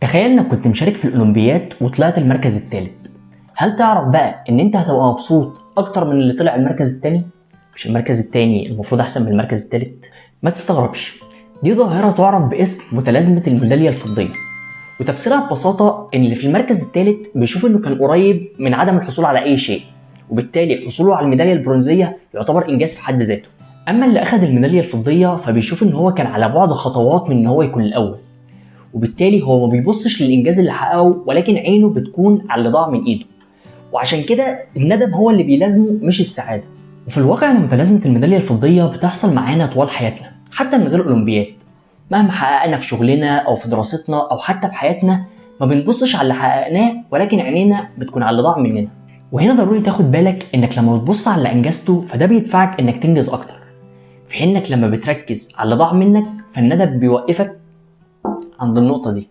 تخيل انك كنت مشارك في الاولمبياد وطلعت المركز الثالث. هل تعرف بقى ان انت هتبقى مبسوط اكتر من اللي طلع المركز الثاني؟ مش المركز الثاني المفروض احسن من المركز الثالث؟ ما تستغربش، دي ظاهرة تعرف باسم متلازمة الميدالية الفضية، وتفسيرها ببساطة ان اللي في المركز الثالث بيشوف انه كان قريب من عدم الحصول على اي شيء، وبالتالي حصوله على الميدالية البرونزية يعتبر انجاز في حد ذاته. اما اللي اخذ الميدالية الفضية فبيشوف ان هو كان على بعد خطوات من ان هو يكون الاول، وبالتالي هو ما بيبصش للإنجاز اللي حققه، ولكن عينه بتكون على اللي ضاع من إيده. وعشان كده الندم هو اللي بيلازمه مش السعادة. وفي الواقع ان متلازمة الميدالية الفضية بتحصل معانا طوال حياتنا حتى من غير أولمبياد. مهما حققنا في شغلنا أو في دراستنا أو حتى في حياتنا ما بنبصش على اللي حققناه، ولكن عينينا بتكون على اللي ضاع مننا. وهنا ضروري تاخد بالك انك لما بتبص على اللي انجزته فده بيدفعك انك تنجز اكتر، في حين انك لما بتركز على اللي ضاع منك فالندم بيوقفك عند النقطة دي.